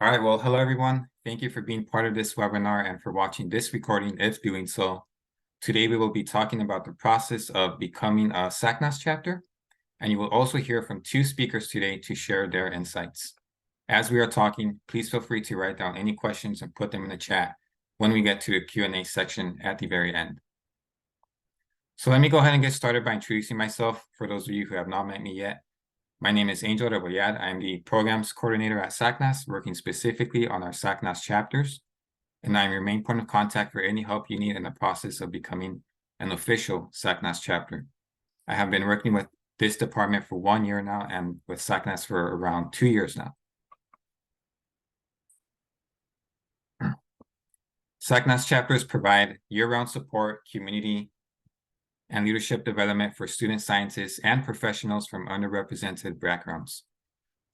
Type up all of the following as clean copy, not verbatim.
All right, well, hello everyone. Thank you for being part of this webinar and for watching this recording if doing so. Today we will be talking about the process of becoming a SACNAS chapter, and you will also hear from two speakers today to share their insights. As we are talking, please feel free to write down any questions and put them in the chat when we get to the Q&A section at the very end. So let me go ahead and get started by introducing myself for those of you who have not met me yet. My name is Angel Rebollad. I'm the Programs Coordinator at SACNAS, working specifically on our SACNAS chapters, and I'm your main point of contact for any help you need in the process of becoming an official SACNAS chapter. I have been working with this department for 1 year now and with SACNAS for around 2 years now. SACNAS chapters provide year-round support, community, and leadership development for student scientists and professionals from underrepresented backgrounds.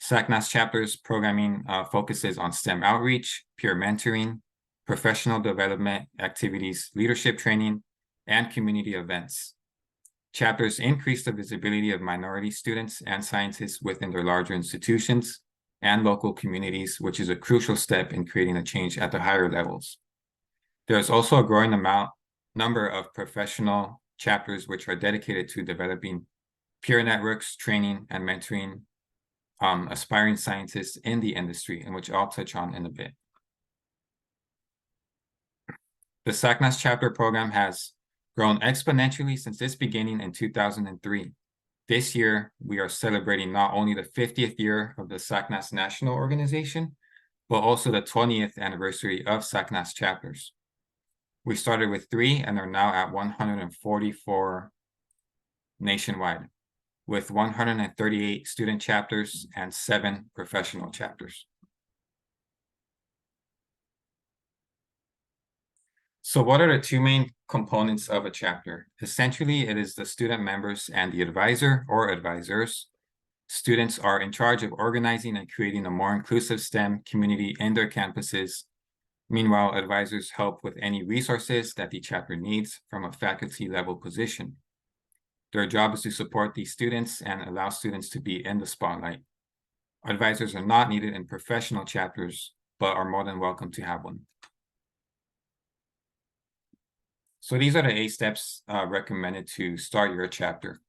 SACNAS chapters programming focuses on STEM outreach, peer mentoring, professional development activities, leadership training, and community events. Chapters increase the visibility of minority students and scientists within their larger institutions and local communities, which is a crucial step in creating a change at the higher levels. There's also a growing number of professional chapters which are dedicated to developing peer networks, training, and mentoring aspiring scientists in the industry, and which I'll touch on in a bit. The SACNAS chapter program has grown exponentially since its beginning in 2003. This year, we are celebrating not only the 50th year of the SACNAS National Organization, but also the 20th anniversary of SACNAS chapters. We started with 3 and are now at 144 nationwide, with 138 student chapters and 7 professional chapters. So what are the two main components of a chapter? Essentially, it is the student members and the advisor or advisors. Students are in charge of organizing and creating a more inclusive STEM community in their campuses. Meanwhile, advisors help with any resources that the chapter needs from a faculty level position. Their job is to support these students and allow students to be in the spotlight. Advisors are not needed in professional chapters, but are more than welcome to have one. So these are the 8 steps recommended to start your chapter.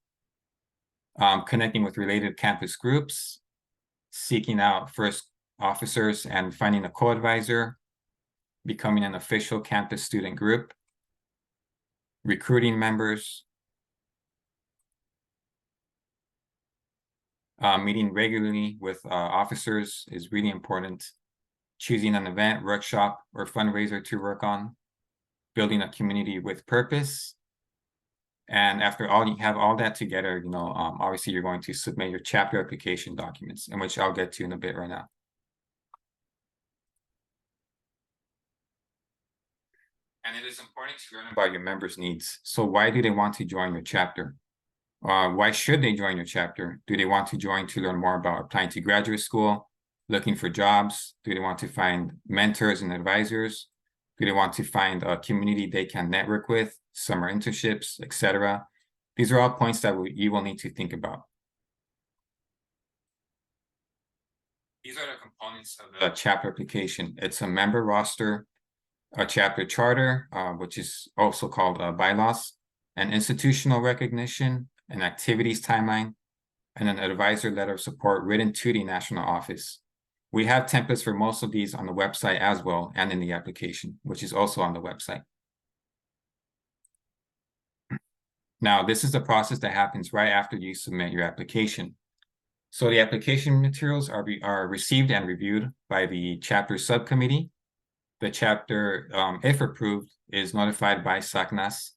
Connecting with related campus groups, seeking out first officers and finding a co-advisor, becoming an official campus student group, recruiting members, meeting regularly with officers is really important, choosing an event, workshop, or fundraiser to work on, building a community with purpose. And after you have all that together, obviously you're going to submit your chapter application documents, in which I'll get to in a bit right now. And it is important to learn about your members' needs. So why do they want to join your chapter? Why should they join your chapter? Do they want to join to learn more about applying to graduate school, looking for jobs? Do they want to find mentors and advisors? Do they want to find a community they can network with, summer internships, etc.? These are all points that you will need to think about. These are the components of the chapter application. It's a member roster, a chapter charter, which is also called bylaws, an institutional recognition, an activities timeline, and an advisor letter of support written to the national office. We have templates for most of these on the website as well, and in the application, which is also on the website. Now, this is the process that happens right after you submit your application. So the application materials are received and reviewed by the chapter subcommittee. The chapter, if approved, is notified by SACNAS,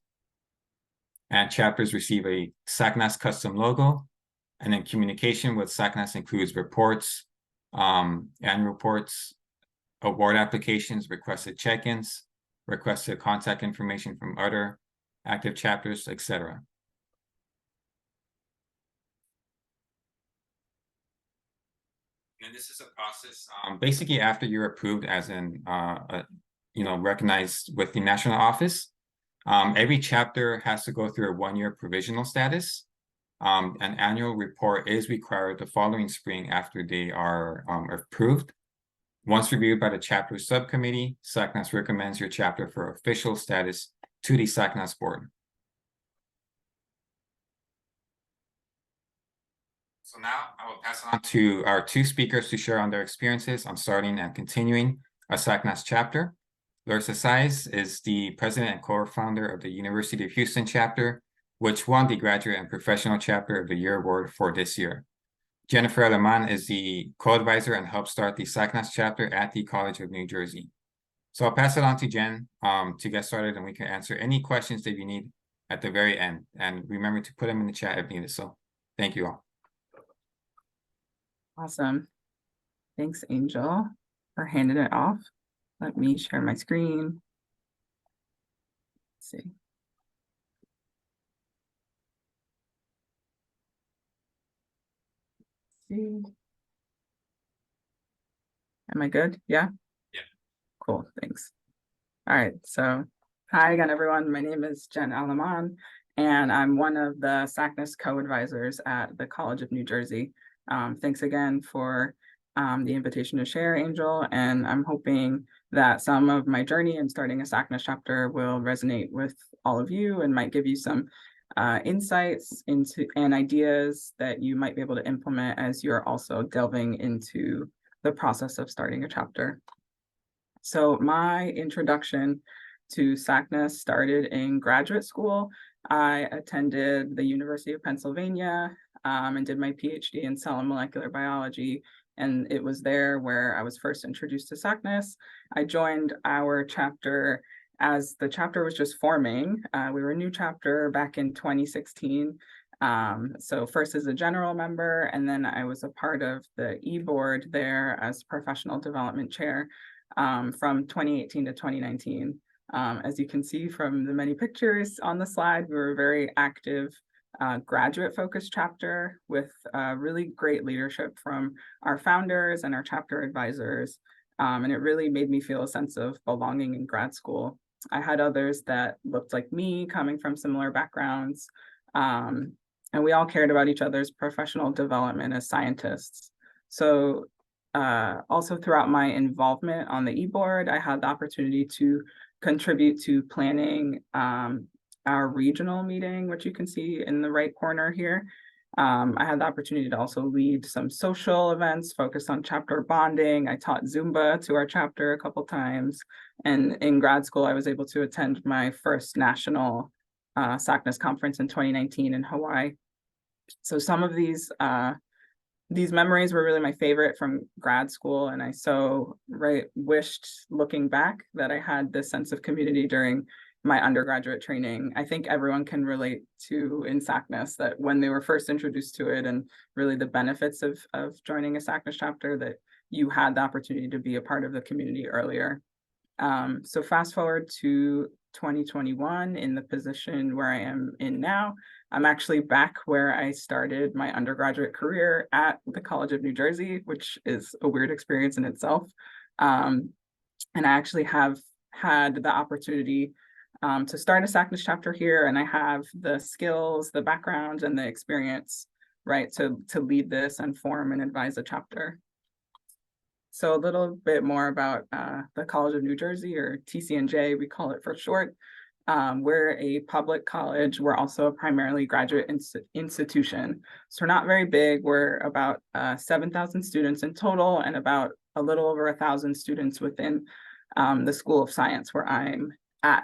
and chapters receive a SACNAS custom logo, and then communication with SACNAS includes reports, annual reports, award applications, requested check-ins, requested contact information from other active chapters, etc. And this is a process, basically after you're approved as in, recognized with the national office. Every chapter has to go through a 1-year provisional status. An annual report is required the following spring after they are approved. Once reviewed by the chapter subcommittee, SACNAS recommends your chapter for official status to the SACNAS board. So now I will pass on to our two speakers to share on their experiences on starting and continuing a SACNAS chapter. Larissa Saiz is the president and co-founder of the University of Houston chapter, which won the Graduate and Professional Chapter of the Year award for this year. Jennifer Aleman is the co-advisor and helped start the SACNAS chapter at the College of New Jersey. So I'll pass it on to Jen to get started, and we can answer any questions that you need at the very end. And remember to put them in the chat if needed. So thank you all. Awesome. Thanks, Angel, for handing it off. Let me share my screen. Let's see. Am I good? Yeah? Yeah. Cool, thanks. All right, so hi again, everyone. My name is Jen Aleman, and I'm one of the SACNAS co-advisors at the College of New Jersey. Thanks again for the invitation to share, Angel, and I'm hoping that some of my journey in starting a SACNAS chapter will resonate with all of you and might give you some insights into and ideas that you might be able to implement as you're also delving into the process of starting a chapter. So my introduction to SACNAS started in graduate school. I attended the University of Pennsylvania and did my PhD in cell and molecular biology. And it was there where I was first introduced to SACNAS. I joined our chapter as the chapter was just forming. We were a new chapter back in 2016. So first as a general member, and then I was a part of the e-board there as professional development chair from 2018 to 2019. As you can see from the many pictures on the slide, we were a very active graduate-focused chapter with really great leadership from our founders and our chapter advisors. And it really made me feel a sense of belonging in grad school. I had others that looked like me, coming from similar backgrounds, and we all cared about each other's professional development as scientists. So also throughout my involvement on the e-board, I had the opportunity to contribute to planning our regional meeting, which you can see in the right corner here. I had the opportunity to also lead some social events focused on chapter bonding. I taught Zumba to our chapter a couple times. And in grad school, I was able to attend my first national SACNAS conference in 2019 in Hawaii. So some of these memories were really my favorite from grad school. And I wished, looking back, that I had this sense of community during my undergraduate training. I think everyone can relate to in SACNAS that when they were first introduced to it and really the benefits of joining a SACNAS chapter, that you had the opportunity to be a part of the community earlier. So fast forward to 2021 in the position where I am in now. I'm actually back where I started my undergraduate career at the College of New Jersey, which is a weird experience in itself. And I actually have had the opportunity to start a SACNAS chapter here, and I have the skills, the background, and the experience, right, to lead this and form and advise a chapter. So a little bit more about the College of New Jersey, or TCNJ, we call it for short. We're a public college. We're also a primarily graduate institution. So we're not very big. We're about 7,000 students in total, and about a little over 1,000 students within the School of Science where I'm at.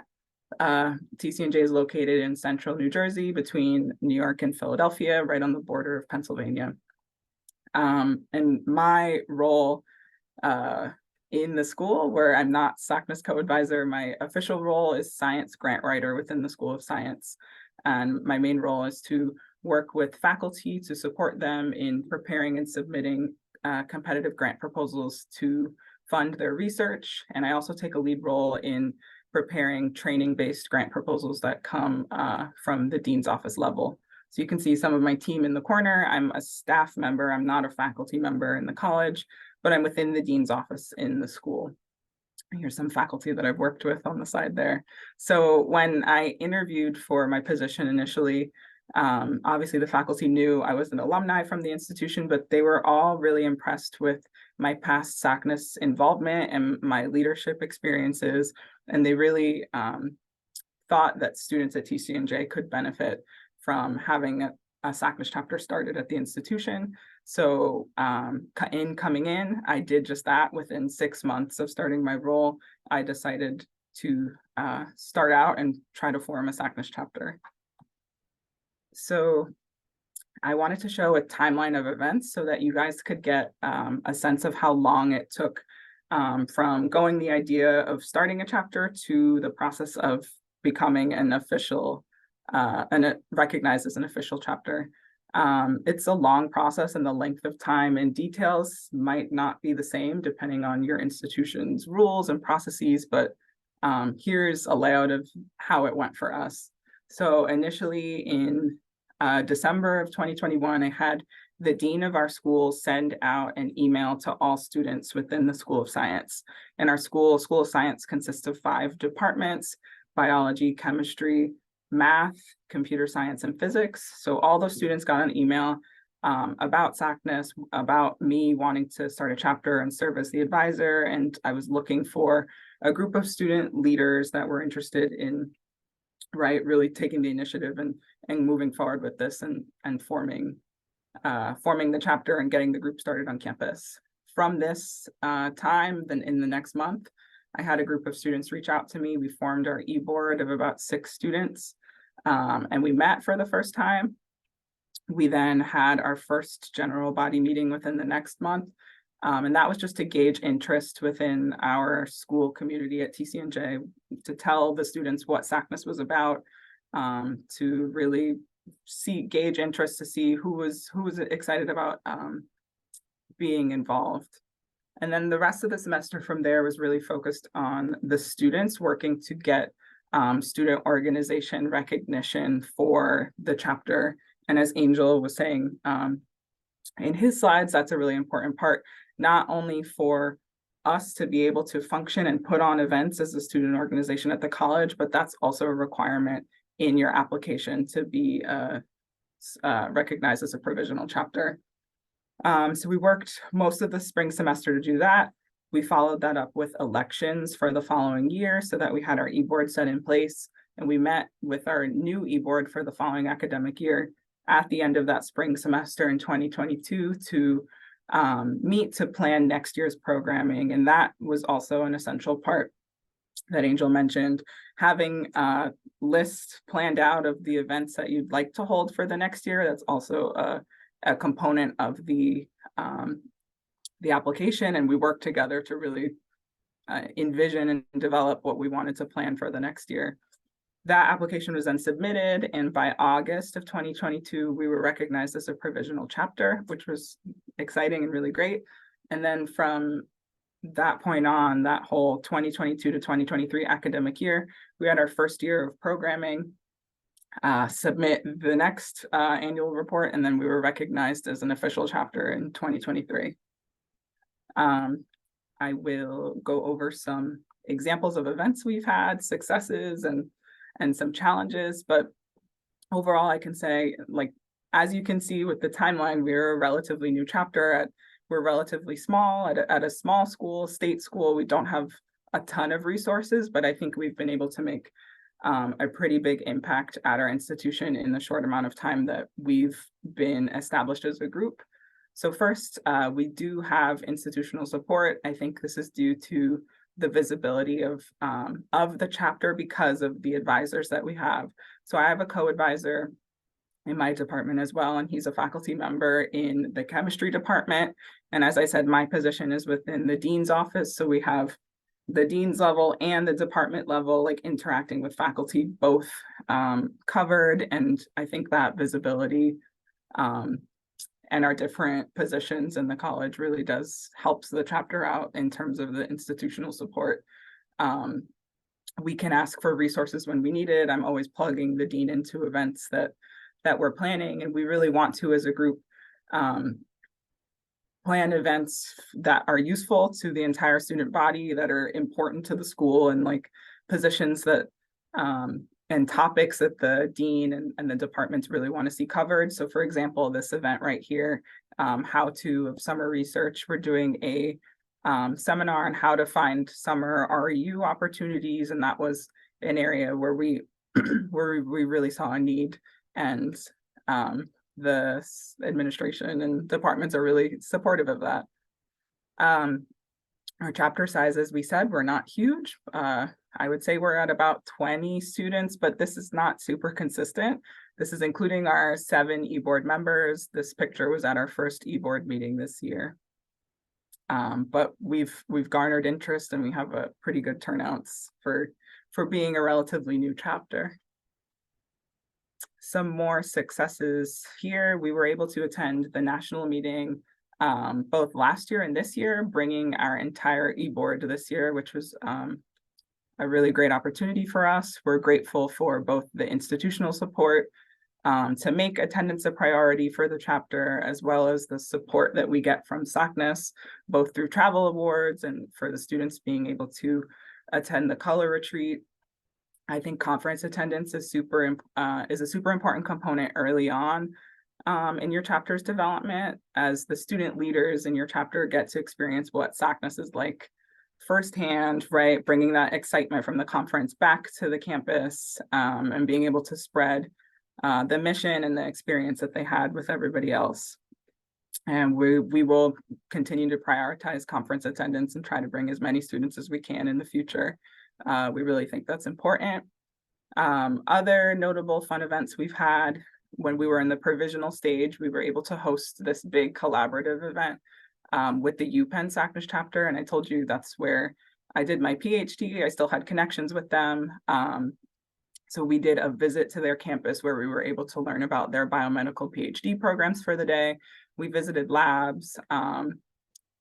TCNJ is located in central New Jersey between New York and Philadelphia, right on the border of Pennsylvania. And my role in the school, where I'm not SACNAS co-advisor, my official role is science grant writer within the School of Science. And my main role is to work with faculty to support them in preparing and submitting competitive grant proposals to fund their research. And I also take a lead role in preparing training-based grant proposals that come from the dean's office level. So you can see some of my team in the corner. I'm a staff member. I'm not a faculty member in the college, but I'm within the dean's office in the school. Here's some faculty that I've worked with on the side there. So when I interviewed for my position initially, obviously the faculty knew I was an alumni from the institution, but they were all really impressed with my past SACNAS involvement and my leadership experiences, and they really thought that students at TCNJ could benefit from having a SACNAS chapter started at the institution. So coming in, I did just that. Within 6 months of starting my role, I decided to start out and try to form a SACNAS chapter. So I wanted to show a timeline of events so that you guys could get a sense of how long it took from going the idea of starting a chapter to the process of becoming an official and it recognized as an official chapter. It's a long process, and the length of time and details might not be the same depending on your institution's rules and processes, but here's a layout of how it went for us. So initially in December of 2021, I had the dean of our school send out an email to all students within the School of Science. And our School of Science consists of 5 departments: biology, chemistry, math, computer science, and physics. So all those students got an email about SACNAS, about me wanting to start a chapter and serve as the advisor. And I was looking for a group of student leaders that were interested in really taking the initiative and moving forward with this and forming the chapter and getting the group started on campus. From this time, then in the next month, I had a group of students reach out to me. We formed our e-board of about 6 students, and we met for the first time. We then had our first general body meeting within the next month, and that was just to gauge interest within our school community at TCNJ, to tell the students what SACNAS was about, to really gauge interest, to see who was excited about being involved. And then the rest of the semester from there was really focused on the students working to get student organization recognition for the chapter. And as Angel was saying in his slides, that's a really important part, not only for us to be able to function and put on events as a student organization at the college, but that's also a requirement in your application to be recognized as a provisional chapter. So we worked most of the spring semester to do that. We followed that up with elections for the following year so that we had our e-board set in place, and we met with our new e-board for the following academic year at the end of that spring semester in 2022 to meet to plan next year's programming. And that was also an essential part that Angel mentioned, having a list planned out of the events that you'd like to hold for the next year. That's also a component of the application, and we worked together to really envision and develop what we wanted to plan for the next year. That application was then submitted, and by August of 2022, we were recognized as a provisional chapter, which was exciting and really great. And then from that point on, that whole 2022 to 2023 academic year, we had our first year of programming, submit the next annual report, and then we were recognized as an official chapter in 2023. I will go over some examples of events we've had, successes, and some challenges, but overall I can say, like, as you can see with the timeline, we're a relatively new chapter. We're relatively small at a small school, state school. We don't have a ton of resources, but I think we've been able to make a pretty big impact at our institution in the short amount of time that we've been established as a group. So first, we do have institutional support. I think this is due to the visibility of the chapter because of the advisors that we have. So I have a co-advisor in my department as well, and he's a faculty member in the chemistry department. And as I said, my position is within the dean's office. So we have the dean's level and the department level, like, interacting with faculty, both covered. And I think that visibility and our different positions in the college really helps the chapter out in terms of the institutional support. We can ask for resources when we need it. I'm always plugging the dean into events that we're planning, and we really want to, as a group, plan events that are useful to the entire student body, that are important to the school, and like positions that and topics that the dean and the departments really want to see covered. So for example, this event right here, how to summer research, we're doing a seminar on how to find summer REU opportunities. And that was an area where we really saw a need, and the administration and departments are really supportive of that. Our chapter size, as we said, we're not huge. I would say we're at about 20 students, but this is not super consistent. This is including our 7 e-board members. This picture was at our first e-board meeting this year. But we've garnered interest, and we have a pretty good turnouts for being a relatively new chapter. Some more successes here. We were able to attend the national meeting both last year and this year, bringing our entire e-board this year, which was a really great opportunity for us. We're grateful for both the institutional support to make attendance a priority for the chapter, as well as the support that we get from SACNAS, both through travel awards and for the students being able to attend the color retreat. I think conference attendance is a super important component early on in your chapter's development, as the student leaders in your chapter get to experience what SACNAS is like firsthand, right? Bringing that excitement from the conference back to the campus, and being able to spread the mission and the experience that they had with everybody else. And we will continue to prioritize conference attendance and try to bring as many students as we can in the future. We really think that's important. Other notable fun events we've had: when we were in the provisional stage, we were able to host this big collaborative event with the UPenn SACNAS chapter. And I told you that's where I did my PhD. I still had connections with them. So we did a visit to their campus where we were able to learn about their biomedical PhD programs for the day. We visited labs,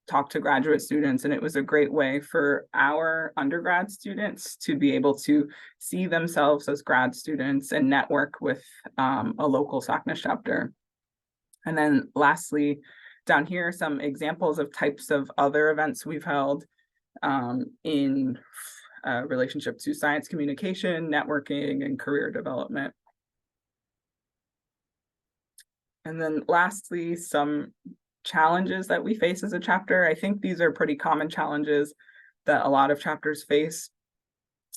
talked to graduate students, and it was a great way for our undergrad students to be able to see themselves as grad students and network with a local SACNAS chapter. And then lastly, down here, some examples of types of other events we've held in relationship to science communication, networking, and career development. And then lastly, some challenges that we face as a chapter. I think these are pretty common challenges that a lot of chapters face.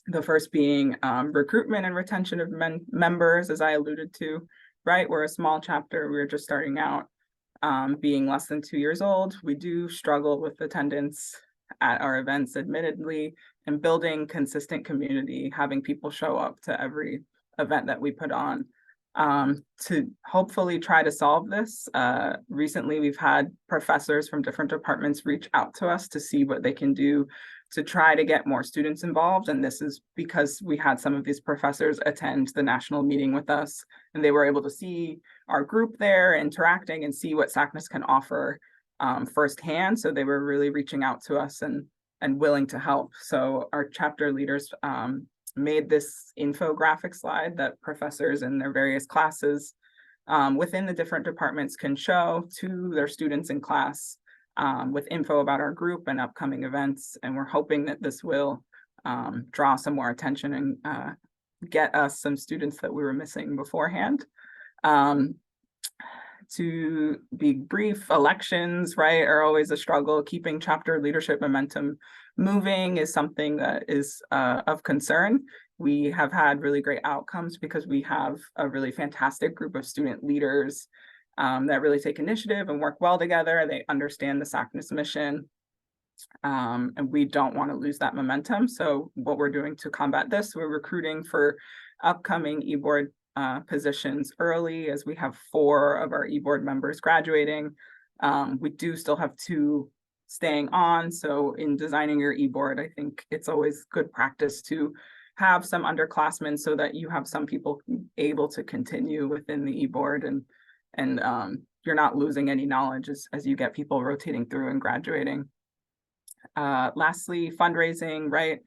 The first being recruitment and retention of members, as I alluded to, right? We're a small chapter, we're just starting out. Being less than 2 years old, we do struggle with attendance at our events, admittedly, and building consistent community, having people show up to every event that we put on. To hopefully try to solve this, recently we've had professors from different departments reach out to us to see what they can do to try to get more students involved. And this is because we had some of these professors attend the national meeting with us, and they were able to see our group there interacting and see what SACNAS can offer firsthand. So they were really reaching out to us and willing to help. So our chapter leaders made this infographic slide that professors in their various classes within the different departments can show to their students in class with info about our group and upcoming events. And we're hoping that this will draw some more attention and get us some students that we were missing beforehand. To be brief, elections, right, are always a struggle. Keeping chapter leadership momentum moving is something that is of concern. We have had really great outcomes because we have a really fantastic group of student leaders that really take initiative and work well together. They understand the SACNAS mission, and we don't want to lose that momentum. So what we're doing to combat this, we're recruiting for upcoming e-board positions early, as we have 4 of our e-board members graduating. We do still have 2 staying on. So in designing your e-board, I think it's always good practice to have some underclassmen so that you have some people able to continue within the e-board, and you're not losing any knowledge as you get people rotating through and graduating. Lastly, fundraising, right,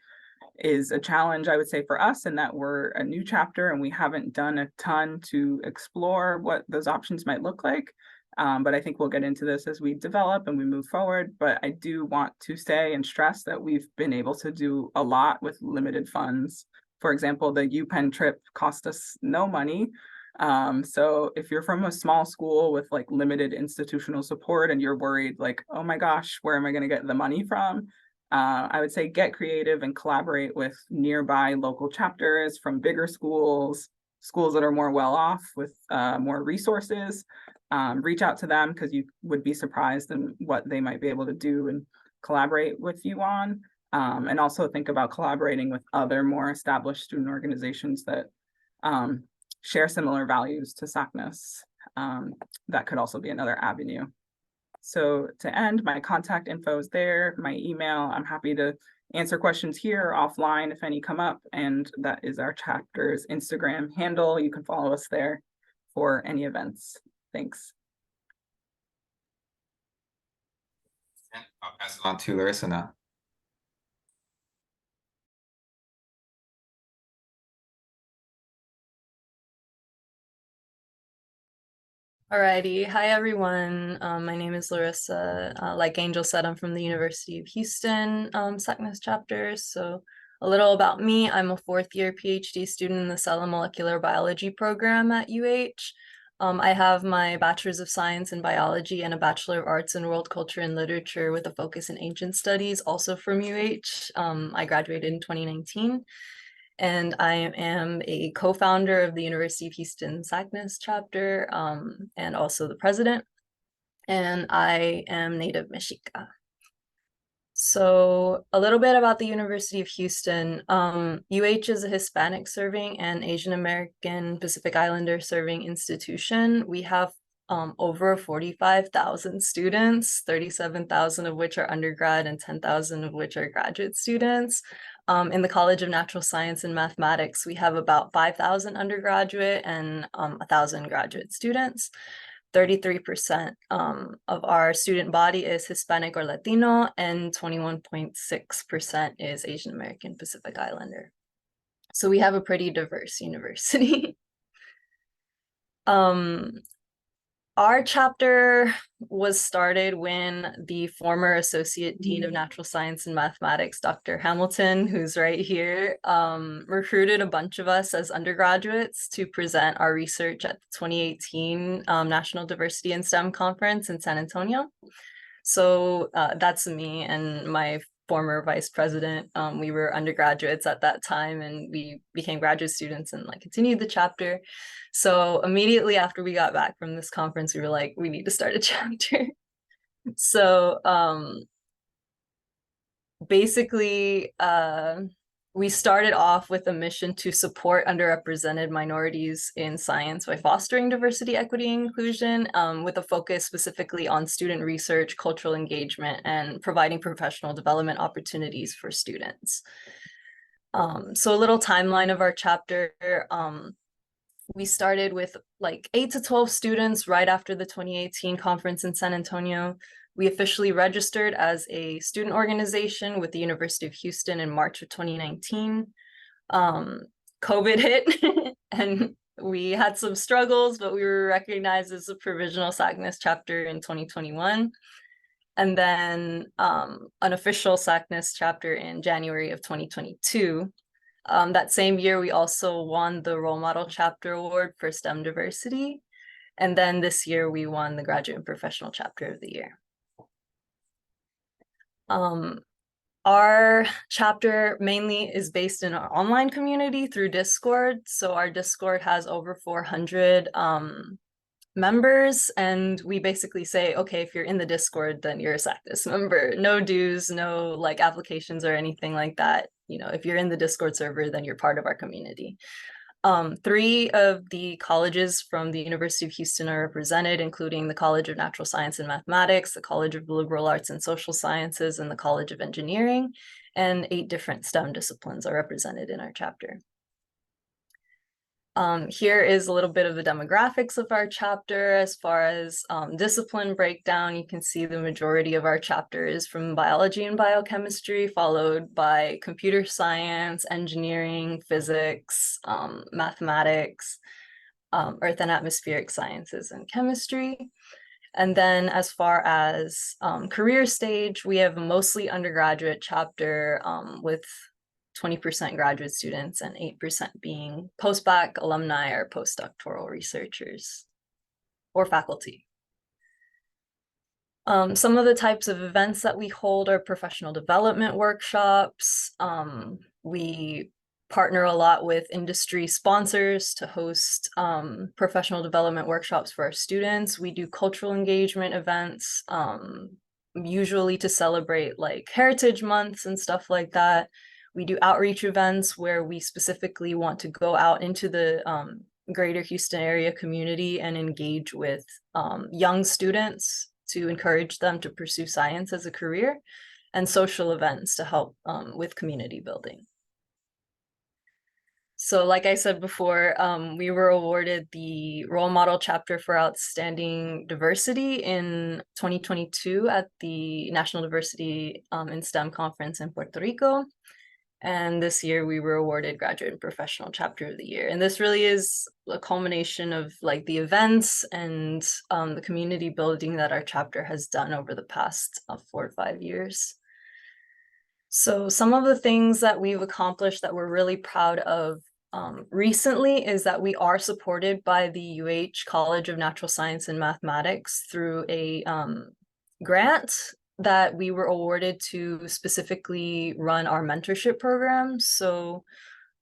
is a challenge, I would say, for us, in that we're a new chapter and we haven't done a ton to explore what those options might look like. But I think we'll get into this as we develop and we move forward. But I do want to say and stress that we've been able to do a lot with limited funds. For example, the UPenn trip cost us no money. So if you're from a small school with like limited institutional support and you're worried like, oh my gosh, where am I going to get the money from? I would say get creative and collaborate with nearby local chapters from bigger schools, schools that are more well off with more resources. Reach out to them because you would be surprised in what they might be able to do and collaborate with you on. And also think about collaborating with other more established student organizations that share similar values to SACNAS. That could also be another avenue. So to end, my contact info is there, my email. I'm happy to answer questions here or offline if any come up. And that is our chapter's Instagram handle. You can follow us there for any events. Thanks. I'll pass it on to Larissa now. Alrighty, hi everyone. My name is Larissa. Like Angel said, I'm from the University of Houston, SACNAS Chapter. So a little about me, I'm a fourth-year PhD student in the Cell and Molecular Biology program at UH. I have my Bachelor's of Science in Biology and a Bachelor of Arts in World Culture and Literature with a focus in Ancient Studies, also from UH. I graduated in 2019. And I am a co-founder of the University of Houston SACNAS chapter, and also the president. And I am native Mexica. So a little bit about the University of Houston. UH is a Hispanic serving and Asian American Pacific Islander serving institution. We have over 45,000 students, 37,000 of which are undergrad and 10,000 of which are graduate students. In the College of Natural Science and Mathematics, we have about 5,000 undergraduate and 1,000 graduate students. 33% of our student body is Hispanic or Latino, and 21.6% is Asian American Pacific Islander. So we have a pretty diverse university. Our chapter was started when the former Associate Dean of Natural Science and Mathematics, Dr. Hamilton, who's right here, recruited a bunch of us as undergraduates to present our research at the 2018 National Diversity in STEM Conference in San Antonio. So that's me and my former vice president. We were undergraduates at that time and we became graduate students and like continued the chapter. So immediately after we got back from this conference, we were like, we need to start a chapter. So basically, we started off with a mission to support underrepresented minorities in science by fostering diversity, equity, and inclusion, with a focus specifically on student research, cultural engagement, and providing professional development opportunities for students. So a little timeline of our chapter. We started with like 8 to 12 students right after the 2018 conference in San Antonio. We officially registered as a student organization with the University of Houston in March of 2019. COVID hit and we had some struggles, but we were recognized as a provisional SACNAS chapter in 2021. And then an official SACNAS chapter in January of 2022. That same year, we also won the Role Model Chapter Award for STEM Diversity. And then this year, we won the Graduate and Professional Chapter of the Year. Our chapter mainly is based in our online community through Discord. So our Discord has over 400 members, and we basically say, okay, if you're in the Discord, then you're a SACNAS member. No dues, no like applications or anything like that. You know, if you're in the Discord server, then you're part of our community. 3 of the colleges from the University of Houston are represented, including the College of Natural Science and Mathematics, the College of Liberal Arts and Social Sciences, and the College of Engineering, and 8 different STEM disciplines are represented in our chapter. Here is a little bit of the demographics of our chapter. As far as discipline breakdown, you can see the majority of our chapter is from biology and biochemistry, followed by computer science, engineering, physics, mathematics, earth and atmospheric sciences, and chemistry. And then as far as career stage, we have a mostly undergraduate chapter with 20% graduate students, and 8% being postbac, alumni, or postdoctoral researchers or faculty. Some of the types of events that we hold are professional development workshops. We partner a lot with industry sponsors to host professional development workshops for our students. We do cultural engagement events, usually to celebrate like Heritage Months and stuff like that. We do outreach events where we specifically want to go out into the greater Houston area community and engage with young students to encourage them to pursue science as a career, and social events to help with community building. So like I said before, we were awarded the Role Model Chapter for Outstanding Diversity in 2022 at the National Diversity in STEM Conference in Puerto Rico. And this year we were awarded Graduate and Professional Chapter of the Year. And this really is a culmination of like the events and the community building that our chapter has done over the past 4 to 5 years. So some of the things that we've accomplished that we're really proud of recently is that we are supported by the UH College of Natural Science and Mathematics through a grant that we were awarded to specifically run our mentorship program. So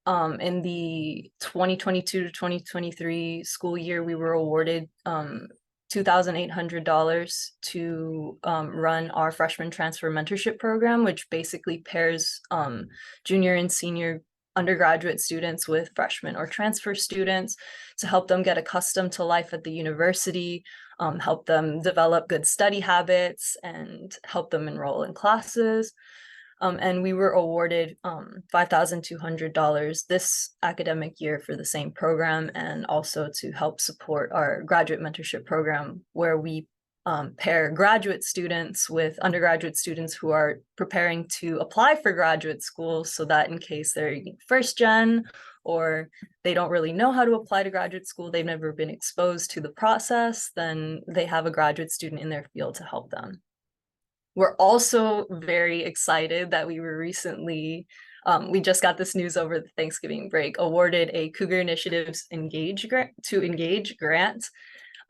in the 2022 to 2023 school year, we were awarded $2,800 to run our freshman transfer mentorship program, which basically pairs junior and senior undergraduate students with freshmen or transfer students to help them get accustomed to life at the university, help them develop good study habits, and help them enroll in classes. And we were awarded $5,200 this academic year for the same program, and also to help support our graduate mentorship program, where we pair graduate students with undergraduate students who are preparing to apply for graduate school, so that in case they're first gen or they don't really know how to apply to graduate school, they've never been exposed to the process, then they have a graduate student in their field to help them. We're also very excited that we were recently, we just got this news over the Thanksgiving break, awarded a Cougar Initiatives Engage grant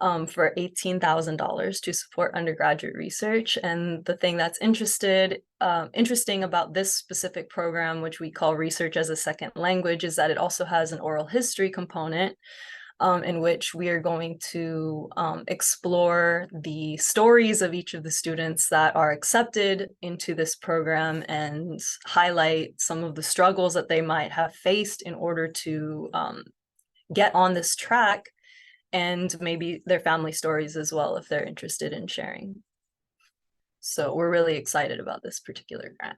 for $18,000 to support undergraduate research. And the thing that's interesting about this specific program, which we call Research as a Second Language, is that it also has an oral history component in which we are going to explore the stories of each of the students that are accepted into this program and highlight some of the struggles that they might have faced in order to get on this track, and maybe their family stories as well, if they're interested in sharing. So we're really excited about this particular grant.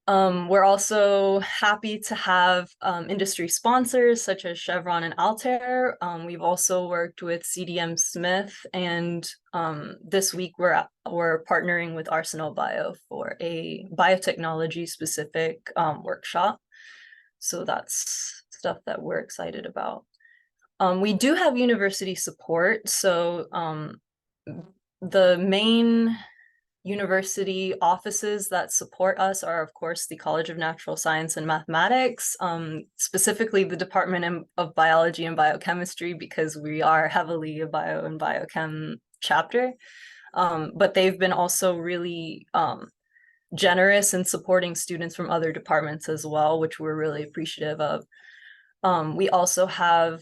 We're also happy to have industry sponsors such as Chevron and Altair. We've also worked with CDM Smith, and this week we're partnering with Arsenal Bio for a biotechnology specific workshop. So that's stuff that we're excited about. We do have university support. So the main university offices that support us are, of course, the College of Natural Science and Mathematics, specifically the Department of Biology and Biochemistry, because we are heavily a bio and biochem chapter. But they've been also really generous in supporting students from other departments as well, which we're really appreciative of. We also have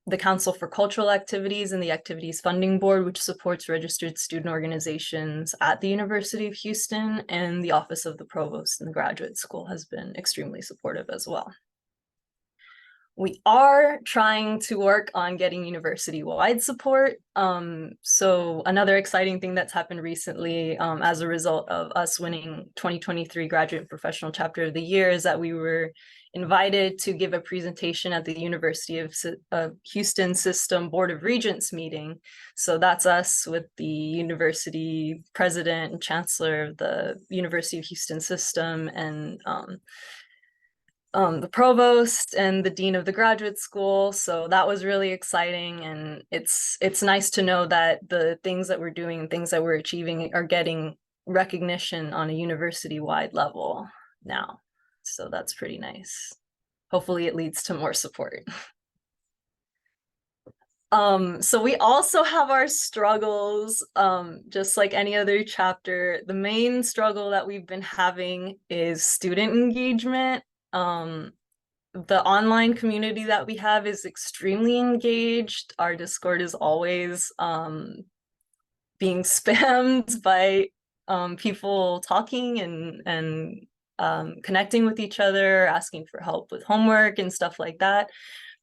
the Council for Cultural Activities and the Activities Funding Board, which supports registered student organizations at the University of Houston, and the Office of the Provost in the Graduate School has been extremely supportive as well. We are trying to work on getting university-wide support. So another exciting thing that's happened recently as a result of us winning 2023 Graduate and Professional Chapter of the Year is that we were invited to give a presentation at the University of Houston System Board of Regents meeting. So that's us with the university president and chancellor of the University of Houston System, and the provost and the dean of the graduate school. So that was really exciting, and it's nice to know that the things that we're doing and things that we're achieving are getting recognition on a university-wide level now. So that's pretty nice. Hopefully it leads to more support. So we also have our struggles, just like any other chapter. The main struggle that we've been having is student engagement. The online community that we have is extremely engaged. Our Discord is always being spammed by people talking and connecting with each other, asking for help with homework and stuff like that.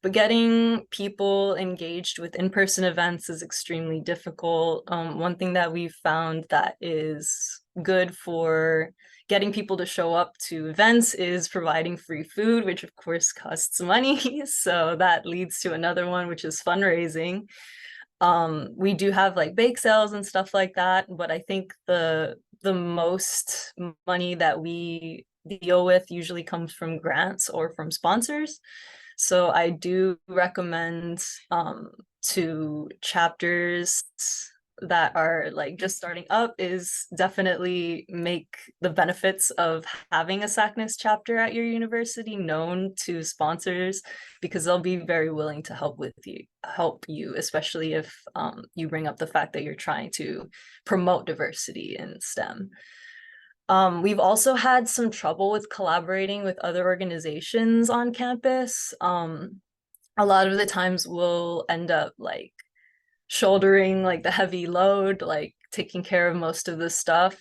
But getting people engaged with in-person events is extremely difficult. One thing that we've found that is good for getting people to show up to events is providing free food, which of course costs money. So that leads to another one, which is fundraising. We do have like bake sales and stuff like that, but I think the most money that we deal with usually comes from grants or from sponsors. So I do recommend to chapters that are like just starting up is definitely make the benefits of having a SACNAS chapter at your university known to sponsors, because they'll be very willing to help you, especially if you bring up the fact that you're trying to promote diversity in STEM. We've also had some trouble with collaborating with other organizations on campus. A lot of the times we'll end up like shouldering like the heavy load, like taking care of most of the stuff,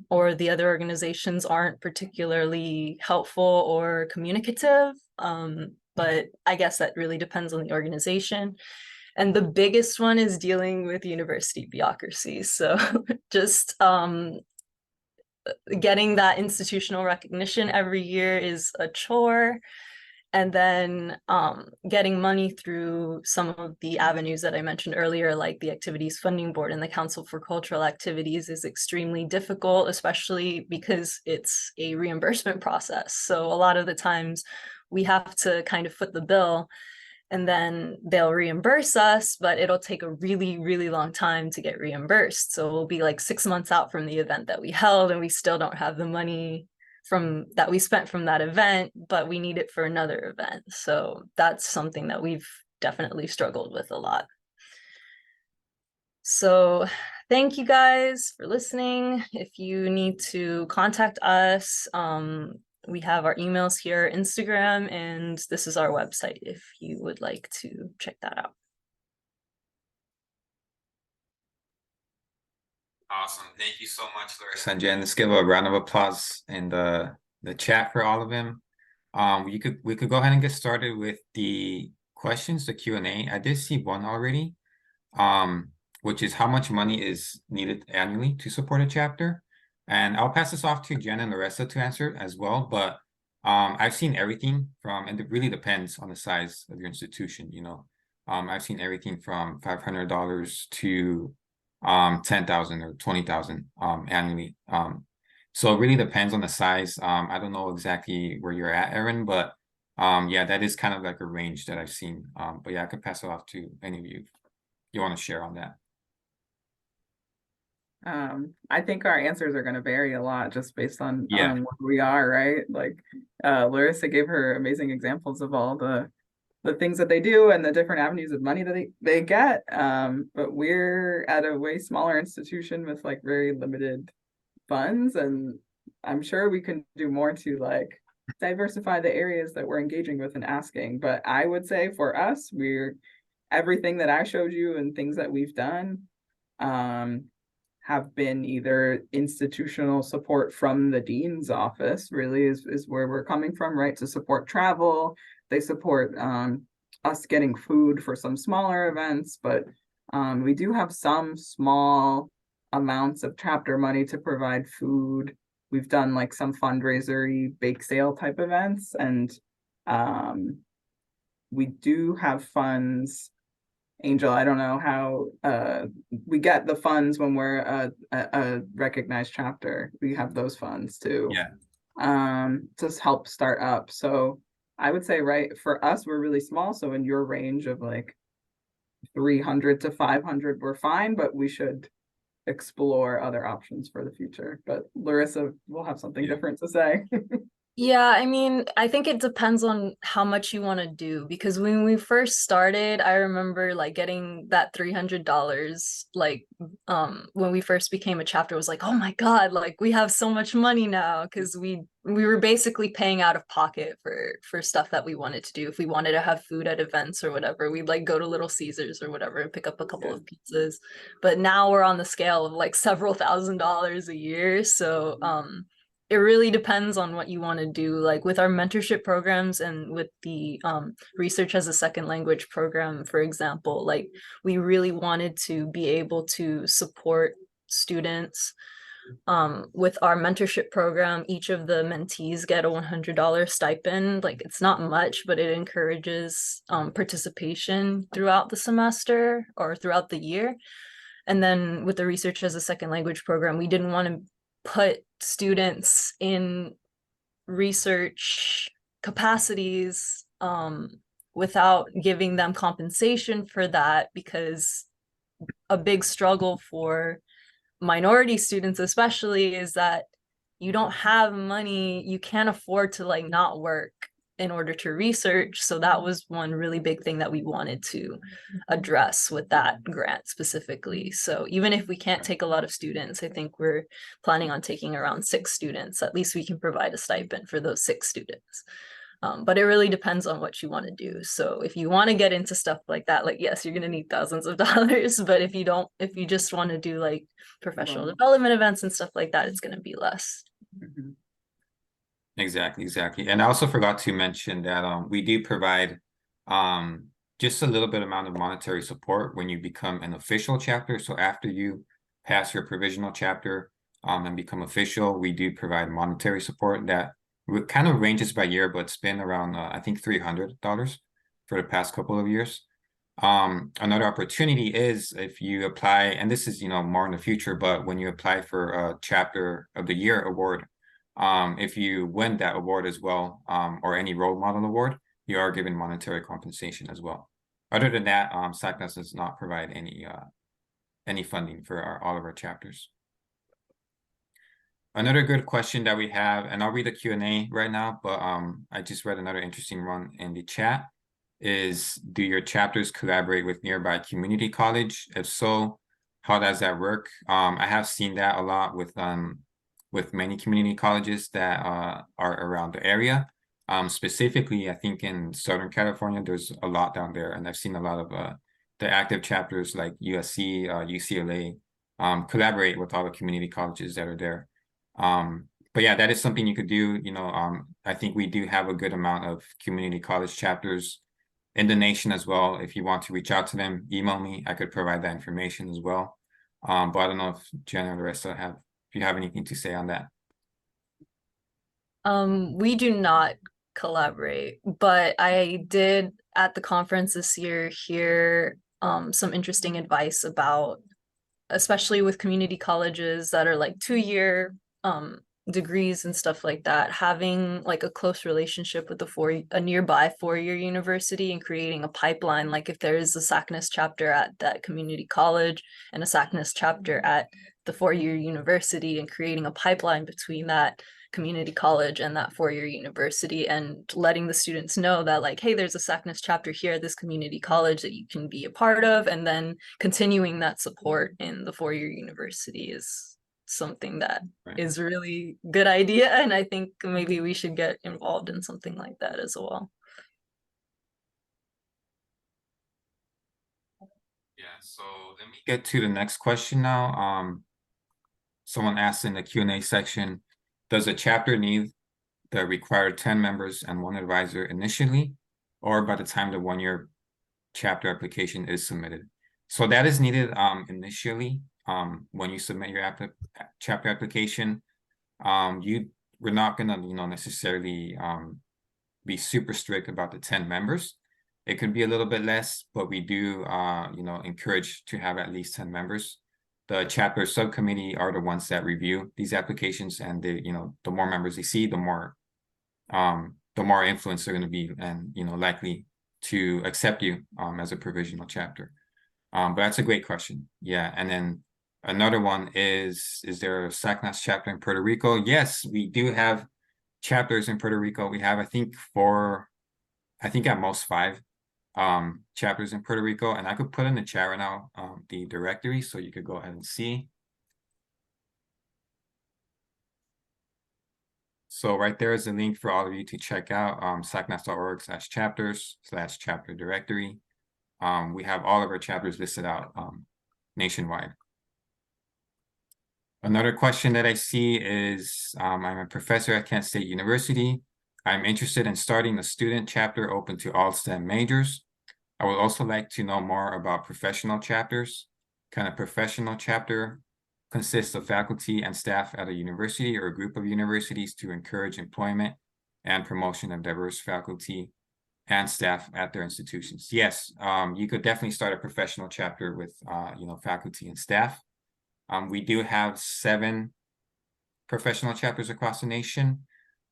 or the other organizations aren't particularly helpful or communicative. But I guess that really depends on the organization. And the biggest one is dealing with university bureaucracy. So just getting that institutional recognition every year is a chore. And then getting money through some of the avenues that I mentioned earlier, like the Activities Funding Board and the Council for Cultural Activities, is extremely difficult, especially because it's a reimbursement process. So a lot of the times we have to kind of foot the bill, and then they'll reimburse us, but it'll take a really, really long time to get reimbursed. So we'll be like 6 months out from the event that we held, and we still don't have the money from that we spent from that event, but we need it for another event. So that's something that we've definitely struggled with a lot. So thank you guys for listening. If you need to contact us, we have our emails here, Instagram, and this is our website if you would like to check that out. Awesome. Thank you so much, Larissa and Jen. Let's give a round of applause in the chat for all of them. We could go ahead and get started with the questions, the Q&A. I did see one already, which is how much money is needed annually to support a chapter? And I'll pass this off to Jen and Larissa to answer as well. But I've seen everything from, and it really depends on the size of your institution, you know. I've seen everything from $500 to 10,000 or 20,000 annually. So it really depends on the size. I don't know exactly where you're at, Erin, but yeah, that is kind of like a range that I've seen. But yeah, I could pass it off to any of you want to share on that. I think our answers are going to vary a lot just based on Yeah. where we are, right? Like Larissa gave her amazing examples of all the things that they do and the different avenues of money that they get. But we're at a way smaller institution with like very limited funds, and I'm sure we can do more to like diversify the areas that we're engaging with and asking. But I would say for us, everything that I showed you and things that we've done have been either institutional support from the dean's office, really is where we're coming from, right? To support travel. They support us getting food for some smaller events, but we do have some small amounts of chapter money to provide food. We've done like some fundraiser-y bake sale type events, and we do have funds. Angel, I don't know how we get the funds when we're a recognized chapter. We have those funds too. Yeah. To help start up. So I would say, right, for us, we're really small. So in your range of like 300 to 500, we're fine, but explore other options for the future. But Larissa will have something different to say. Yeah, I mean, I think it depends on how much you want to do, because when we first started, I remember like getting that $300 like when we first became a chapter, was like, oh my God, like we have so much money now, because we were basically paying out of pocket for stuff that we wanted to do. If we wanted to have food at events or whatever, we'd like go to Little Caesars or whatever and pick up a couple of pizzas. But now we're on the scale of like several $1,000s a year. So it really depends on what you want to do. Like with our mentorship programs and with the research as a second language program, for example, like we really wanted to be able to support students. With our mentorship program, each of the mentees get a $100 stipend. Like it's not much, but it encourages participation throughout the semester or throughout the year. And then with the research as a second language program, we didn't want to put students in research capacities without giving them compensation for that, because a big struggle for minority students especially is that you don't have money, you can't afford to like not work in order to research. So that was one really big thing that we wanted to address with that grant specifically. So even if we can't take a lot of students, I think we're planning on taking around 6 students. At least we can provide a stipend for those 6 students. But it really depends on what you want to do. So if you want to get into stuff like that, like, yes, you're going to need thousands of dollars. But if you just want to do like professional development events and stuff like that, it's going to be less. Exactly. And I also forgot to mention that we do provide just a little bit amount of monetary support when you become an official chapter. So after you pass your provisional chapter and become official, we do provide monetary support that kind of ranges by year, but it's been around I think $300 for the past couple of years. Another opportunity is if you apply, and this is more in the future, but when you apply for a Chapter of the Year award, if you win that award as well, or any role model award, you are given monetary compensation as well. Other than that, SACNAS does not provide any funding for all of our chapters. Another good question that we have, and I'll read the Q&A right now, but I just read another interesting one in the chat, is do your chapters collaborate with nearby community college? If so, how does that work? I have seen that a lot with many community colleges that are around the area. Specifically, I think in Southern California, there's a lot down there, and I've seen a lot of the active chapters like USC, UCLA, collaborate with all the community colleges that are there. But yeah, that is something you could do. I think we do have a good amount of community college chapters in the nation as well. If you want to reach out to them, email me. I could provide that information as well. But I don't know if Jen or Larissa if you have anything to say on that. We do not collaborate, but I did at the conference this year hear some interesting advice about, especially with community colleges that are like 2-year degrees and stuff like that, having like a close relationship with a nearby 4-year university and creating a pipeline. Like if there is a SACNAS chapter at that community college and a SACNAS chapter at the 4-year university, and creating a pipeline between that community college and that 4-year university, and letting the students know that like, hey, there's a SACNAS chapter here at this community college that you can be a part of, and then continuing that support in the 4-year university is something that is really good idea. And I think maybe we should get involved in something like that as well. Yeah, so let me get to the next question now. Someone asked in the Q&A section, does a chapter need the required 10 members and 1 advisor initially, or by the time the 1-year chapter application is submitted? So that is needed initially. When you submit your chapter application, we're not gonna necessarily be super strict about the 10 members. It could be a little bit less, but we do encourage to have at least 10 members. The chapter subcommittee are the ones that review these applications, and the more members they see, the more influence they're going to be, and likely to accept you as a provisional chapter. But that's a great question. Yeah, and then Another one is there a SACNAS chapter in Puerto Rico? Yes, we do have chapters in Puerto Rico. We have, I think at most 5 chapters in Puerto Rico, and I could put in the chat right now the directory so you could go ahead and see. So right there is a link for all of you to check out sacnas.org/chapters/chapter directory. We have all of our chapters listed out nationwide. Another question that I see is, I'm a professor at Kent State University. I'm interested in starting a student chapter open to all STEM majors. I would also like to know more about professional chapters. Can a professional chapter consist of faculty and staff at a university or a group of universities to encourage employment and promotion of diverse faculty and staff at their institutions? Yes, you could definitely start a professional chapter with faculty and staff. We do have 7 professional chapters across the nation.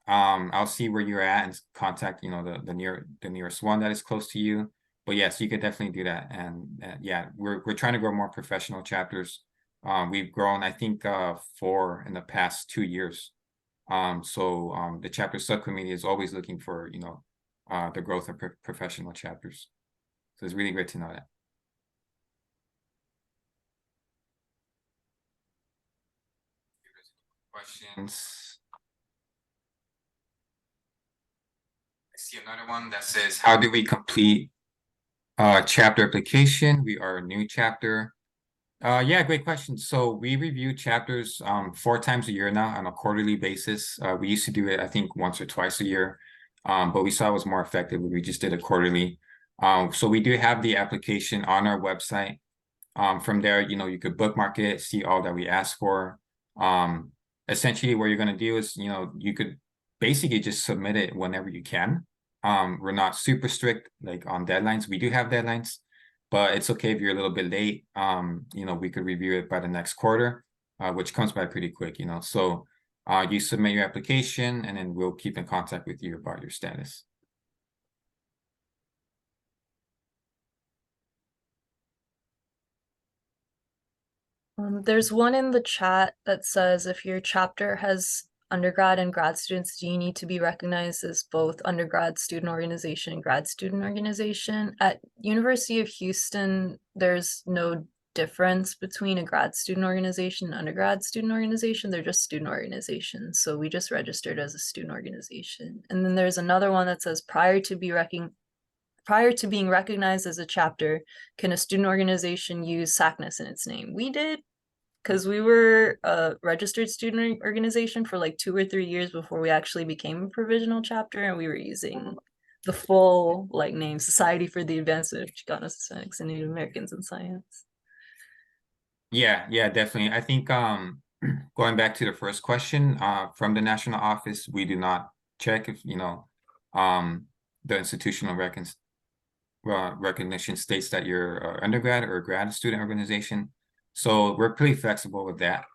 I'll see where you're at and contact the nearest one that is close to you. But yes, you could definitely do that. And yeah, we're trying to grow more professional chapters. We've grown, I think, 4 in the past 2 years. The chapter subcommittee is always looking for the growth of professional chapters. So it's really great to know that. Questions? I see another one that says, how do we complete chapter application? We are a new chapter. Yeah, great question. So we review chapters 4 times a year now on a quarterly basis. We used to do it, I think, once or twice a year, but we saw it was more effective. We just did it quarterly. So we do have the application on our website. From there, you could bookmark it, see all that we ask for. Essentially, what you're going to do is, you could basically just submit it whenever you can. We're not super strict like on deadlines. We do have deadlines, but it's okay if you're a little bit late. We could review it by the next quarter, which comes by pretty quick, So you submit your application and then we'll keep in contact with you about your status. There's one in the chat that says, if your chapter has undergrad and grad students, do you need to be recognized as both undergrad student organization and grad student organization? At University of Houston, there's no difference between a grad student organization and undergrad student organization. They're just student organizations. So we just registered as a student organization. And then there's another one that says, prior to being recognized as a chapter, can a student organization use SACNAS in its name? We did, because we were a registered student organization for like 2 or 3 years before we actually became a provisional chapter, and we were using the full name, Society for the Advancement of Chicanos, Hispanics, and Native Americans in Science. Yeah, definitely. I think going back to the first question, from the national office, we do not check if the institutional recognition states that you're an undergrad or a grad student organization. So we're pretty flexible with that.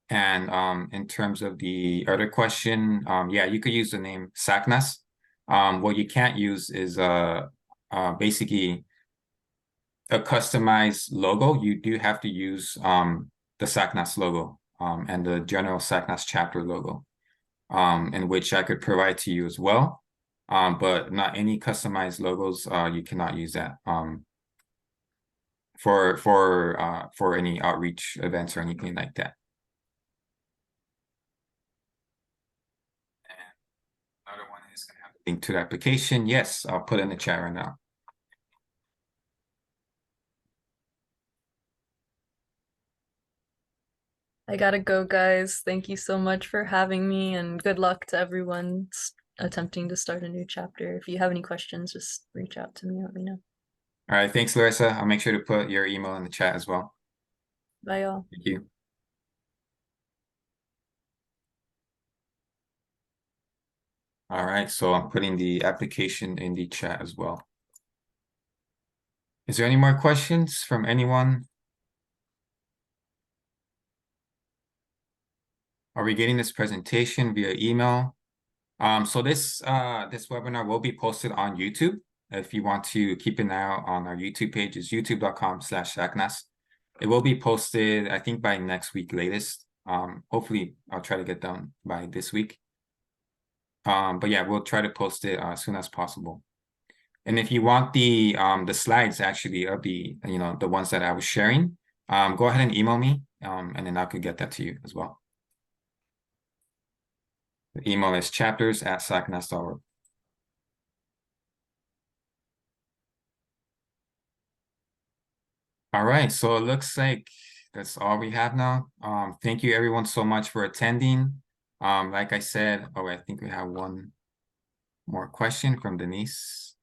And in terms of the other question, yeah, you could use the name SACNAS. What you can't use is basically a customized logo. You do have to use the SACNAS logo and the general SACNAS chapter logo, in which I could provide to you as well. But not any customized logos. You cannot use that for any outreach events or anything like that. And another one is going to have a link to the application. Yes, I'll put it in the chat right now. I gotta go, guys. Thank you so much for having me, and good luck to everyone attempting to start a new chapter. If you have any questions, just reach out to me, let me know. All right, thanks, Larissa. I'll make sure to put your email in the chat as well. Bye, y'all. Thank you. All right, so I'm putting the application in the chat as well. Is there any more questions from anyone? Are we getting this presentation via email? So this webinar will be posted on YouTube. If you want to keep an eye out on our YouTube page, it's youtube.com/SACNAS. It will be posted, I think, by next week latest. Hopefully I'll try to get done by this week. But yeah, we'll try to post it as soon as possible. And if you want the slides actually of the the ones that I was sharing, go ahead and email me, and then I could get that to you as well. The email is chapters@sacnas.org. All right, so it looks like that's all we have now. Thank you everyone so much for attending. Like I said, I think we have one more question from Denise.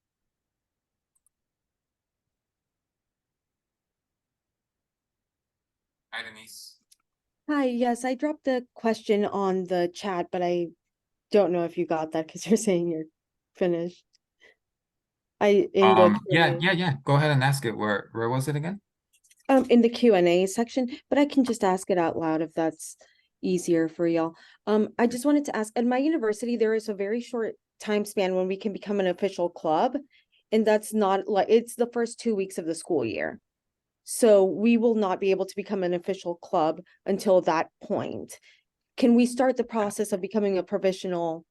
Hi, Denise. Hi, yes, I dropped the question on the chat, but I don't know if you got that because you're saying you're finished. Yeah. Go ahead and ask it. Where was it again? In the Q&A section, but I can just ask it out loud if that's easier for y'all. I just wanted to ask, at my university, there is a very short time span when we can become an official club, and that's not like it's the first 2 weeks of the school year. So we will not be able to become an official club until that point. Can we start the process of becoming a provisional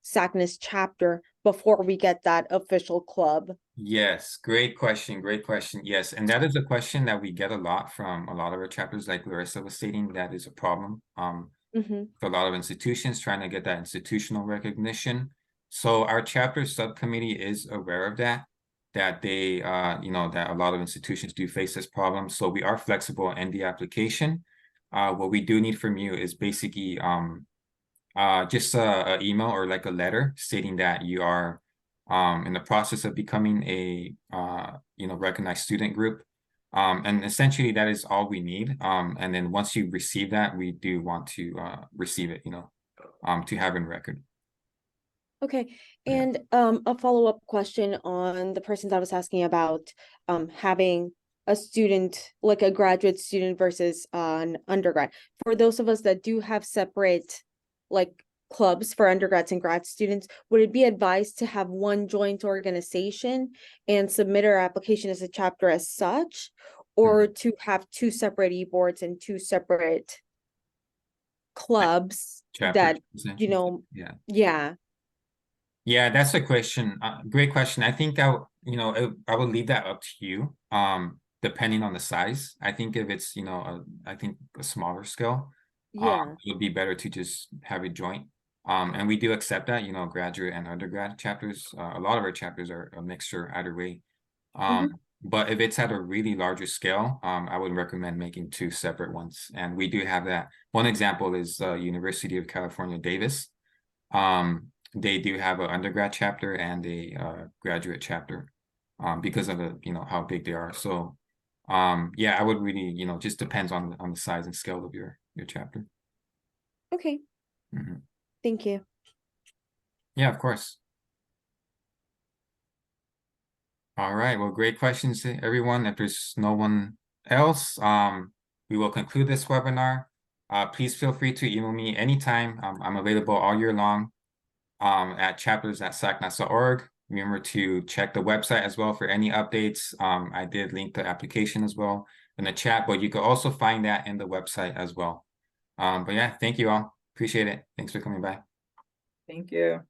SACNAS chapter before we get that official club? Yes, great question. Great question. Yes, and that is a question that we get a lot from a lot of our chapters, like Larissa was stating, that is a problem for a lot of institutions trying to get that institutional recognition. So our chapter subcommittee is aware of that they that a lot of institutions do face this problem. So we are flexible in the application. What we do need from you is basically just a email or like a letter stating that you are in the process of becoming a recognized student group, and essentially that is all we need. And then once you receive that, we do want to receive it, to have in record. Okay, Yeah. and a follow-up question on the person that was asking about having a student, like a graduate student versus an undergrad. For those of us that do have separate like clubs for undergrads and grad students, would it be advised to have one joint organization and submit our application as a chapter as such, or to have two separate e-boards and two separate clubs Chapters, that, yeah. Yeah, that's a question. Great question. I think I would leave that up to you, depending on the size. I think if it's, I think a smaller scale, it would be better to just have a joint. And we do accept that, graduate and undergrad chapters. A lot of our chapters are a mixture either way. But if it's at a really larger scale, I would recommend making two separate ones. And we do have that. One example is University of California, Davis. They do have an undergrad chapter and a graduate chapter, because of the how big they are. So yeah, I would really just depends on the size and scale of your chapter. Okay. Thank you. Yeah, of course. All right, well, great questions, everyone. If there's no one else, we will conclude this webinar. Please feel free to email me anytime. I'm available all year long at chapters@sacnas.org. Remember to check the website as well for any updates. I did link the application as well in the chat, but you can also find that in the website as well. But yeah, thank you all. Appreciate it. Thanks for coming by. Thank you.